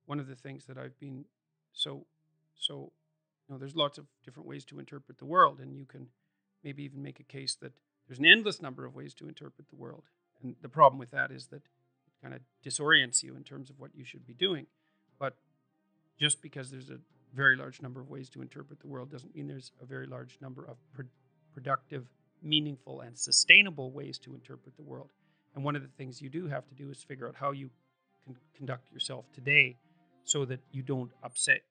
one of the things that I've been so there's lots of different ways to interpret the world, and you can maybe even make a case that there's an endless number of ways to interpret the world. And the problem with that is that it kind of disorients you in terms of what you should be doing. But just because there's a very large number of ways to interpret the world doesn't mean there's a very large number of productive, meaningful, and sustainable ways to interpret the world. And one of the things you do have to do is figure out how you can conduct yourself today so that you don't upset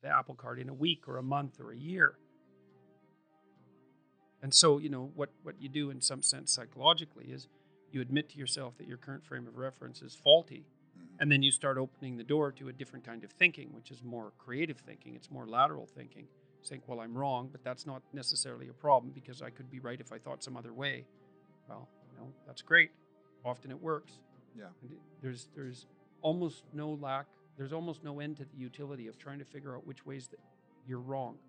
the apple cart in a week or a month or a year. And so, what you do in some sense psychologically is you admit to yourself that your current frame of reference is faulty, and then you start opening the door to a different kind of thinking, which is more creative thinking. It's more lateral thinking, saying, well, I'm wrong, but that's not necessarily a problem because I could be right if I thought some other way. Well, that's great. Often it works. Yeah. And there's almost no end to the utility of trying to figure out which ways that you're wrong.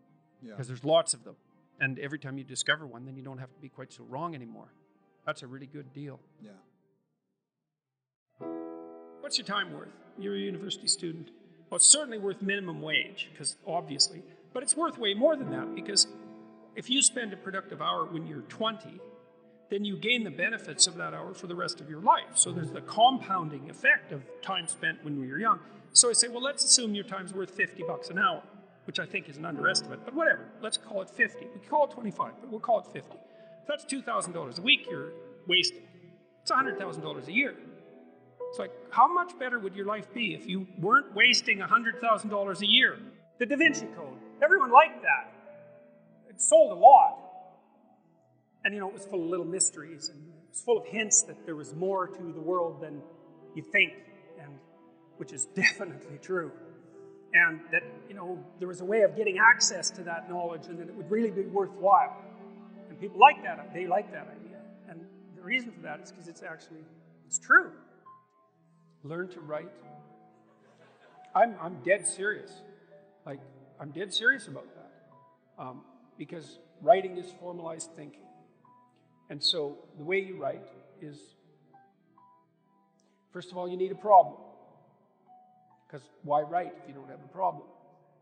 Yeah. Because there's lots of them. And every time you discover one, then you don't have to be quite so wrong anymore. That's a really good deal. Yeah. What's your time worth? You're a university student. Well, it's certainly worth minimum wage, because obviously, but it's worth way more than that, because if you spend a productive hour when you're 20, then you gain the benefits of that hour for the rest of your life. So there's the compounding effect of time spent when we were young. So I say, well, let's assume your time's worth $50 an hour, which I think is an underestimate, but whatever. Let's call it 50. We can call it 25, but we'll call it 50. If that's $2,000 a week you're wasting. It's $100,000 a year. It's like, how much better would your life be if you weren't wasting $100,000 a year? The Da Vinci Code. Everyone liked that. It sold a lot. And, it was full of little mysteries, and it was full of hints that there was more to the world than you think, and which is definitely true. And that, there was a way of getting access to that knowledge, and that it would really be worthwhile. And people like that. They like that idea. And the reason for that is because it's true. Learn to write. I'm dead serious. I'm dead serious about that. Because writing is formalized thinking. And so the way you write is, first of all, you need a problem. Because why write if you don't have a problem?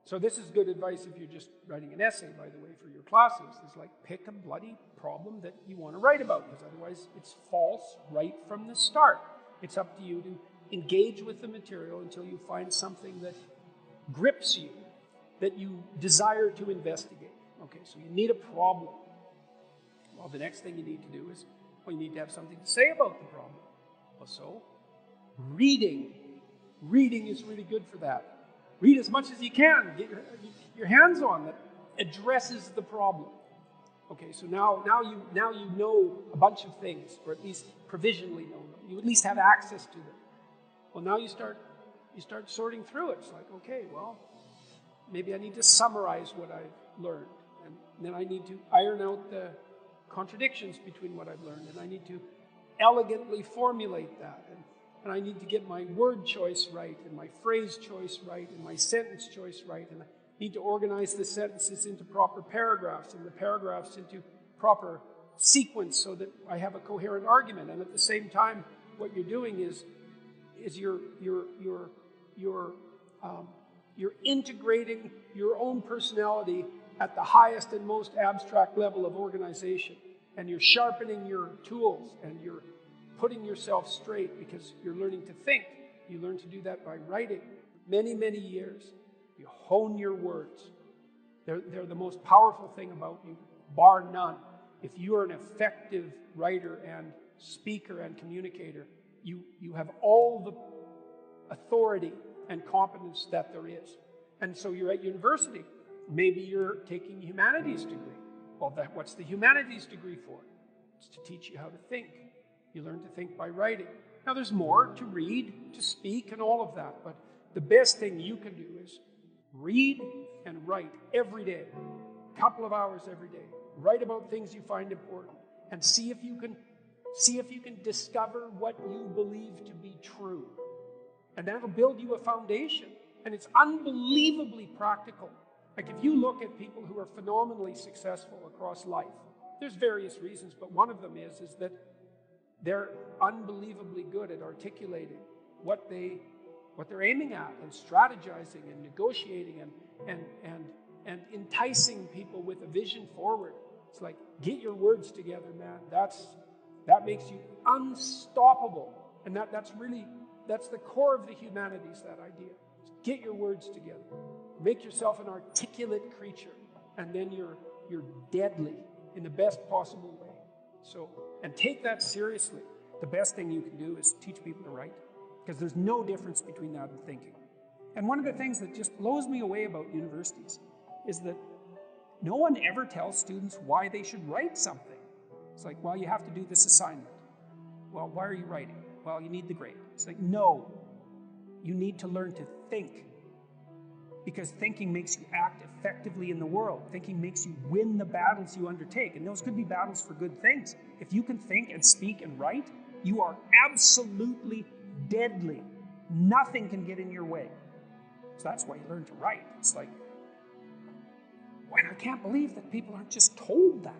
So this is good advice if you're just writing an essay, by the way, for your classes. It's like, pick a bloody problem that you want to write about, because otherwise it's false right from the start. It's up to you to engage with the material until you find something that grips you, that you desire to investigate. Okay, so you need a problem. Well, the next thing you need to do is, you need to have something to say about the problem. Well, so, reading. Reading is really good for that. Read as much as you can. Get your hands on that addresses the problem. Okay, so now you know a bunch of things, or at least provisionally know them. You at least have access to them. Well, now you start sorting through it. It's like, okay, well, maybe I need to summarize what I've learned, and then I need to iron out the contradictions between what I've learned, and I need to elegantly formulate that, and I need to get my word choice right, and my phrase choice right, and my sentence choice right, and I need to organize the sentences into proper paragraphs, and the paragraphs into proper sequence so that I have a coherent argument. And at the same time, what you're doing is you're integrating your own personality at the highest and most abstract level of organization. And you're sharpening your tools, and you're putting yourself straight because you're learning to think. You learn to do that by writing. Many, many years, you hone your words. They're the most powerful thing about you, bar none. If you are an effective writer and speaker and communicator, you have all the authority and competence that there is. And so you're at university. Maybe you're taking a humanities degree. Well, what's the humanities degree for? It's to teach you how to think. You learn to think by writing. Now, there's more to read, to speak, and all of that, but the best thing you can do is read and write every day, a couple of hours every day. Write about things you find important, and see if you can discover what you believe to be true. And that'll build you a foundation. And it's unbelievably practical. Like, if you look at people who are phenomenally successful across life, there's various reasons, but one of them is that they're unbelievably good at articulating what they what they're aiming at, and strategizing and negotiating and enticing people with a vision forward. It's like, get your words together, man. That makes you unstoppable. And that's the core of the humanities, that idea. Get your words together. Make yourself an articulate creature, and then you're deadly in the best possible way. So, and take that seriously. The best thing you can do is teach people to write, because there's no difference between that and thinking. And one of the things that just blows me away about universities is that no one ever tells students why they should write something. It's like, well, you have to do this assignment. Well, why are you writing? Well, you need the grade. It's like, no, you need to learn to think. Because thinking makes you act effectively in the world. Thinking makes you win the battles you undertake. And those could be battles for good things. If you can think and speak and write, you are absolutely deadly. Nothing can get in your way. So that's why you learn to write. It's like, and I can't believe that people aren't just told that.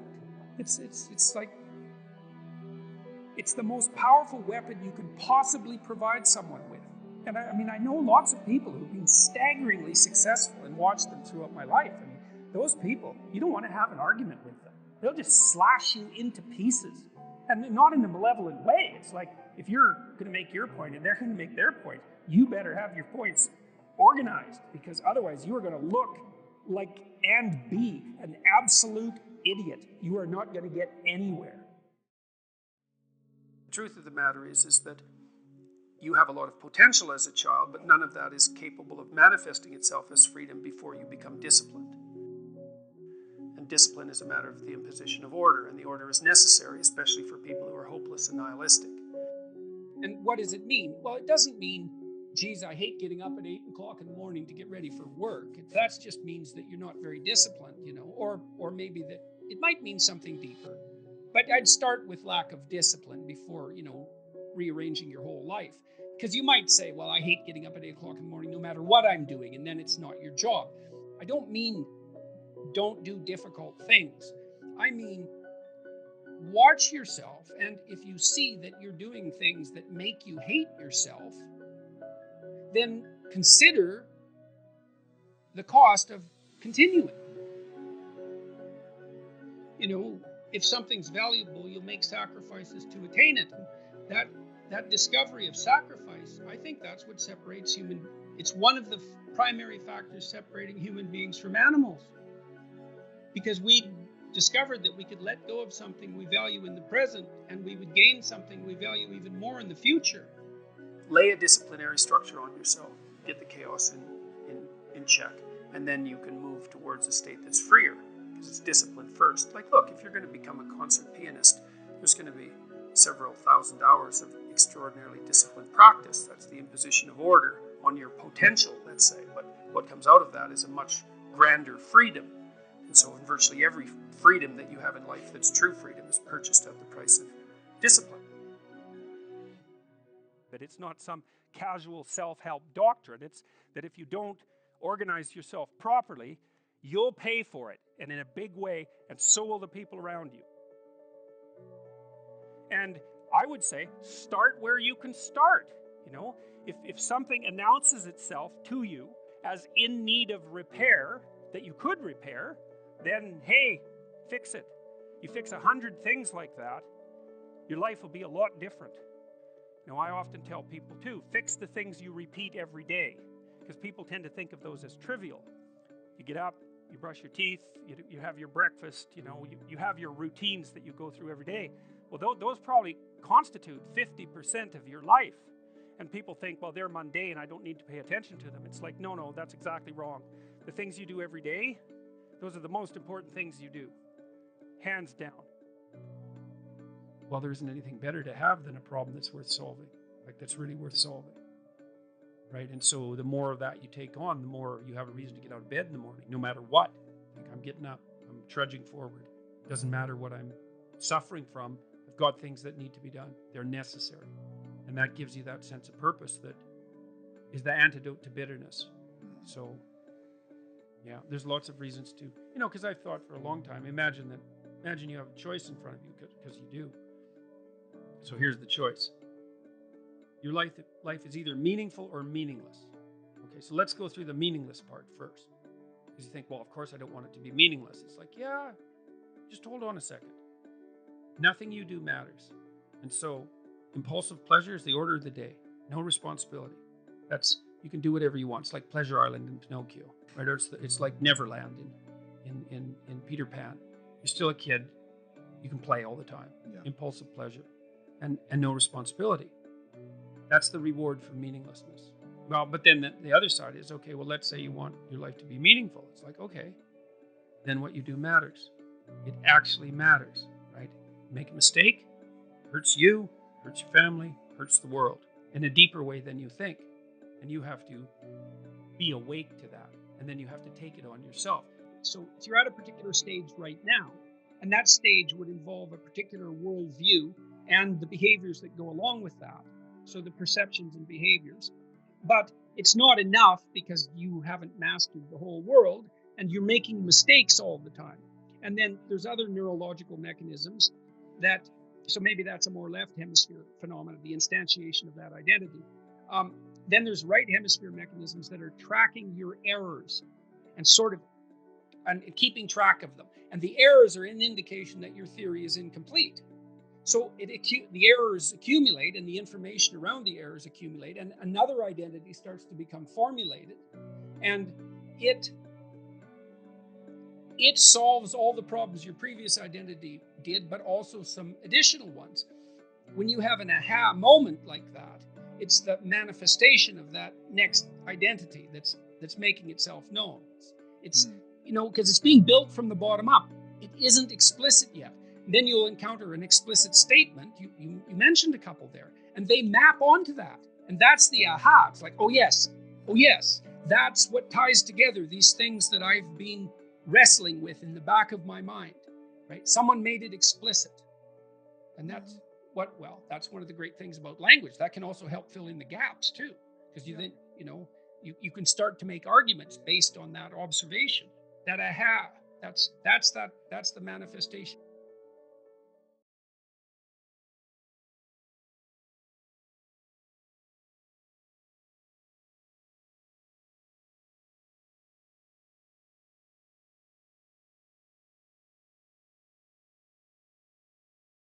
It's like, it's the most powerful weapon you can possibly provide someone with. And I know lots of people who've been staggeringly successful and watched them throughout my life. I mean, those people, you don't want to have an argument with them. They'll just slash you into pieces. And not in a malevolent way. It's like, if you're going to make your point and they're going to make their point, you better have your points organized, because otherwise you are going to look like and be an absolute idiot. You are not going to get anywhere. The truth of the matter is that you have a lot of potential as a child, but none of that is capable of manifesting itself as freedom before you become disciplined. And discipline is a matter of the imposition of order, and the order is necessary, especially for people who are hopeless and nihilistic. And what does it mean? Well, it doesn't mean, geez, I hate getting up at 8 o'clock in the morning to get ready for work. That just means that you're not very disciplined, or maybe that it might mean something deeper. But I'd start with lack of discipline before, rearranging your whole life. Because you might say, well, I hate getting up at 8 o'clock in the morning no matter what I'm doing, and then it's not your job. I don't mean don't do difficult things. I mean, watch yourself, and if you see that you're doing things that make you hate yourself, then consider the cost of continuing. If something's valuable, you'll make sacrifices to attain it. That discovery of sacrifice, I think that's what separates it's one of the primary factors separating human beings from animals. Because we discovered that we could let go of something we value in the present, and we would gain something we value even more in the future. Lay a disciplinary structure on yourself, get the chaos in check, and then you can move towards a state that's freer, because it's discipline first. Like, look, if you're going to become a concert pianist, there's going to be several thousand hours of extraordinarily disciplined practice. That's the imposition of order on your potential, let's say. But what comes out of that is a much grander freedom. And so in virtually every freedom that you have in life that's true freedom is purchased at the price of discipline. But it's not some casual self-help doctrine. It's that if you don't organize yourself properly, you'll pay for it, and in a big way, and so will the people around you. And I would say, start where you can start. If something announces itself to you as in need of repair, that you could repair, then, hey, fix it. You fix 100 things like that, your life will be a lot different. I often tell people too, fix the things you repeat every day, because people tend to think of those as trivial. You get up, you brush your teeth, you have your breakfast, you have your routines that you go through every day. Well, those probably constitute 50% of your life. And people think, well, they're mundane, I don't need to pay attention to them. It's like, no, that's exactly wrong. The things you do every day, those are the most important things you do. Hands down. Well, there isn't anything better to have than a problem that's worth solving, that's really worth solving. Right? And so the more of that you take on, the more you have a reason to get out of bed in the morning, no matter what. I'm getting up, I'm trudging forward. It doesn't matter what I'm suffering from. I've got things that need to be done. They're necessary. And that gives you that sense of purpose that is the antidote to bitterness. So, yeah, there's lots of reasons to, because I've thought for a long time, imagine you have a choice in front of you, because you do. So here's the choice. Your life is either meaningful or meaningless. Okay, so let's go through the meaningless part first. Because you think, well, of course I don't want it to be meaningless. It's like, yeah, just hold on a second. Nothing you do matters. And so impulsive pleasure is the order of the day. No responsibility. You can do whatever you want. It's like Pleasure Island in Pinocchio, right? Or it's like Neverland in Peter Pan. You're still a kid. You can play all the time. Yeah. Impulsive pleasure and no responsibility. That's the reward for meaninglessness. Well, but then the other side is, okay, well, let's say you want your life to be meaningful. It's like, okay, then what you do matters. It actually matters, right? Make a mistake, hurts you, hurts your family, hurts the world in a deeper way than you think. And you have to be awake to that. And then you have to take it on yourself. So if you're at a particular stage right now, and that stage would involve a particular worldview and the behaviors that go along with that. So the perceptions and behaviors. But it's not enough because you haven't mastered the whole world and you're making mistakes all the time. And then there's other neurological mechanisms that, so maybe that's a more left hemisphere phenomenon, the instantiation of that identity. Then there's right hemisphere mechanisms that are tracking your errors and and keeping track of them. And the errors are an indication that your theory is incomplete. So the errors accumulate and the information around the errors accumulate and another identity starts to become formulated. And it solves all the problems your previous identity did, but also some additional ones. When you have an aha moment like that, it's the manifestation of that next identity that's making itself known. It's because it's being built from the bottom up. It isn't explicit yet. Then you'll encounter an explicit statement. You mentioned a couple there, and they map onto that. And that's the aha. It's like, oh yes, that's what ties together these things that I've been wrestling with in the back of my mind, right? Someone made it explicit. And that's that's one of the great things about language. That can also help fill in the gaps too. Because then, you can start to make arguments based on that observation. That aha, that's the manifestation.